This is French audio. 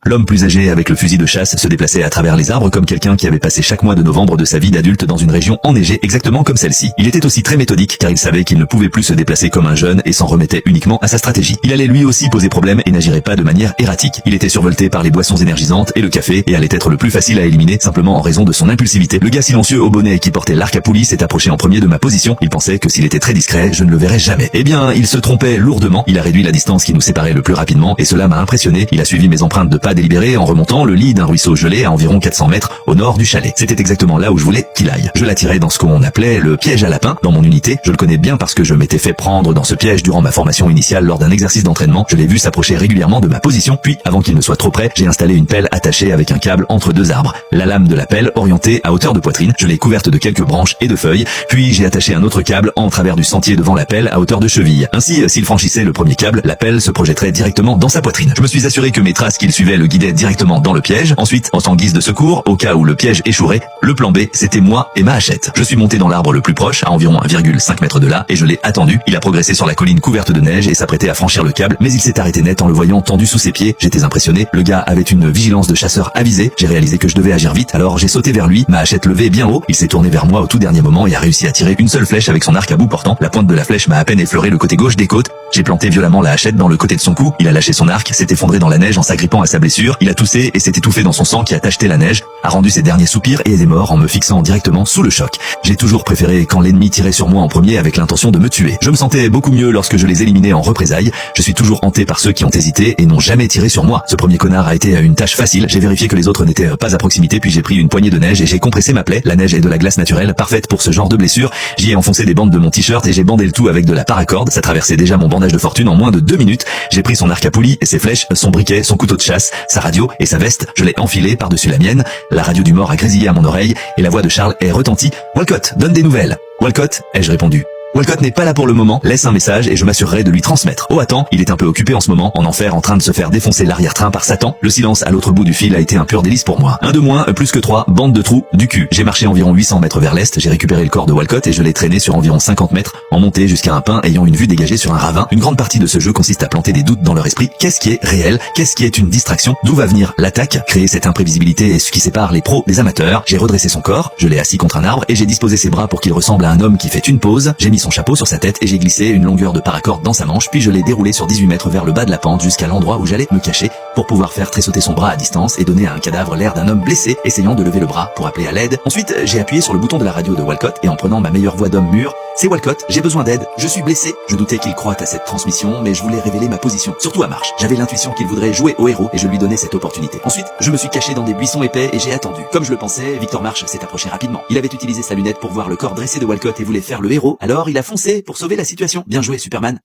L'homme plus âgé avec le fusil de chasse se déplaçait à travers les arbres comme quelqu'un qui avait passé chaque mois de novembre de sa vie d'adulte dans une région enneigée exactement comme celle-ci. Il était aussi très méthodique car il savait qu'il ne pouvait plus se déplacer comme un jeune et s'en remettait uniquement à sa stratégie. Il allait lui aussi poser problème et n'agirait pas de manière erratique. Il était survolté par les boissons énergisantes et le café et allait être le plus facile à éliminer simplement en raison de son impulsivité. Le gars silencieux au bonnet qui portait l'arc à poulie s'est approché en premier de ma position. Il pensait que s'il était très discret, je ne le verrais jamais. Eh bien, il se trompait lourdement. Il a réduit la distance qui nous séparait le plus rapidement et cela m'a impressionné. Il a suivi mes empreintes de pas délibérées en remontant le lit d'un ruisseau gelé à environ 400 mètres au nord du chalet. C'était exactement là où je voulais qu'il aille. Je l'attirais dans ce qu'on appelait le piège à lapin dans mon unité. Je le connais bien parce que je m'étais fait prendre dans ce piège durant ma formation initiale lors d'un exercice d'entraînement. Je l'ai vu s'approcher régulièrement de ma position, puis avant qu'il ne soit trop près, j'ai installé une pelle attachée avec un câble entre deux arbres. La lame de la pelle orientée à hauteur de poitrine, je l'ai couverte de quelques branches et de feuilles, puis j'ai attaché un autre câble en travers du sentier devant la pelle à hauteur de cheville. Ainsi, s'il franchissait le premier câble, la pelle se projetterait directement dans sa poitrine. Je me suis assuré que mes traces qu'il suivait le guidaient directement dans le piège. Ensuite, en guise de secours, au cas où le piège échouerait, le plan B, c'était moi et ma hachette. Je suis monté dans l'arbre le plus proche, à environ 1,5 mètre de là, et je l'ai attendu. Il a progressé sur la colline couverte de neige et s'apprêtait à franchir le câble, mais il s'est arrêté net en le voyant tendu sous ses pieds. J'étais impressionné. Le gars avait une vigilance de chasseur avisée. J'ai réalisé que je devais agir vite, alors j'ai sauté vers lui, ma hachette levée bien haut. Il s'est tourné vers moi au tout dernier moment et a réussi à tirer une seule flèche avec son arc à bout portant. La pointe de la flèche m'a à peine effleuré le côté gauche des côtes. J'ai planté violemment la hachette dans le côté de son cou. Il a lâché son arc, s'est effondré dans la neige en s'agrippant à sa blessure. Il a toussé et s'est étouffé dans son sang qui a tacheté la neige, a rendu ses derniers soupirs et est mort en me fixant directement sous le choc. J'ai toujours préféré quand l'ennemi tirait sur moi en premier avec l'intention de me tuer. Je me sentais beaucoup mieux lorsque je les éliminais en représailles. Je suis toujours hanté par ceux qui ont hésité et n'ont jamais tiré sur moi. Ce premier connard a été une tâche facile. J'ai vérifié que les autres n'étaient pas à proximité, puis j'ai pris une poignée de neige et j'ai compressé ma plaie. La neige est de la glace naturelle, parfaite pour ce genre de blessure. J'y ai enfoncé des bandes de mon t-shirt et j'ai bandé le tout avec de la paracorde. Ça traversait déjà mon bandage de fortune en moins de 2 minutes. J'ai pris son arc à poulie et ses flèches, son briquet, son couteau de chasse, sa radio et sa veste. Je l'ai enfilé par-dessus la mienne. La radio du mort a grésillé à mon oreille et la voix de Charles est retentie. Walcott, donne des nouvelles. Walcott, ai-je répondu. Walcott n'est pas là pour le moment, laisse un message et je m'assurerai de lui transmettre. Oh attends, il est un peu occupé en ce moment, en enfer en train de se faire défoncer l'arrière-train par Satan. Le silence à l'autre bout du fil a été un pur délice pour moi. Un de moins, plus que 3, bande de trous, du cul. J'ai marché environ 800 mètres vers l'est, j'ai récupéré le corps de Walcott et je l'ai traîné sur environ 50 mètres, en montée jusqu'à un pin ayant une vue dégagée sur un ravin. Une grande partie de ce jeu consiste à planter des doutes dans leur esprit. Qu'est-ce qui est réel? Qu'est-ce qui est une distraction? D'où va venir l'attaque? Créer cette imprévisibilité est ce qui sépare les pros des amateurs. J'ai redressé son corps, je l'ai assis contre un arbre et j'ai disposé ses bras pour qu'il ressemble à un homme qui fait une pause. J'ai mis son chapeau sur sa tête et j'ai glissé une longueur de paracorde dans sa manche, puis je l'ai déroulé sur 18 mètres vers le bas de la pente jusqu'à l'endroit où j'allais me cacher pour pouvoir faire tressauter son bras à distance et donner à un cadavre l'air d'un homme blessé essayant de lever le bras pour appeler à l'aide. Ensuite, j'ai appuyé sur le bouton de la radio de Walcott et en prenant ma meilleure voix d'homme mûr, c'est Walcott, j'ai besoin d'aide, je suis blessé. Je doutais qu'il croie à cette transmission, mais je voulais révéler ma position, surtout à Marche. J'avais l'intuition qu'il voudrait jouer au héros et je lui donnais cette opportunité. Ensuite, je me suis caché dans des buissons épais et j'ai attendu. Comme je le pensais, Victor Marche s'est approché rapidement. Il avait utilisé sa lunette pour voir le corps dressé de Walcott et voulait faire le héros, alors il a foncé pour sauver la situation. Bien joué, Superman.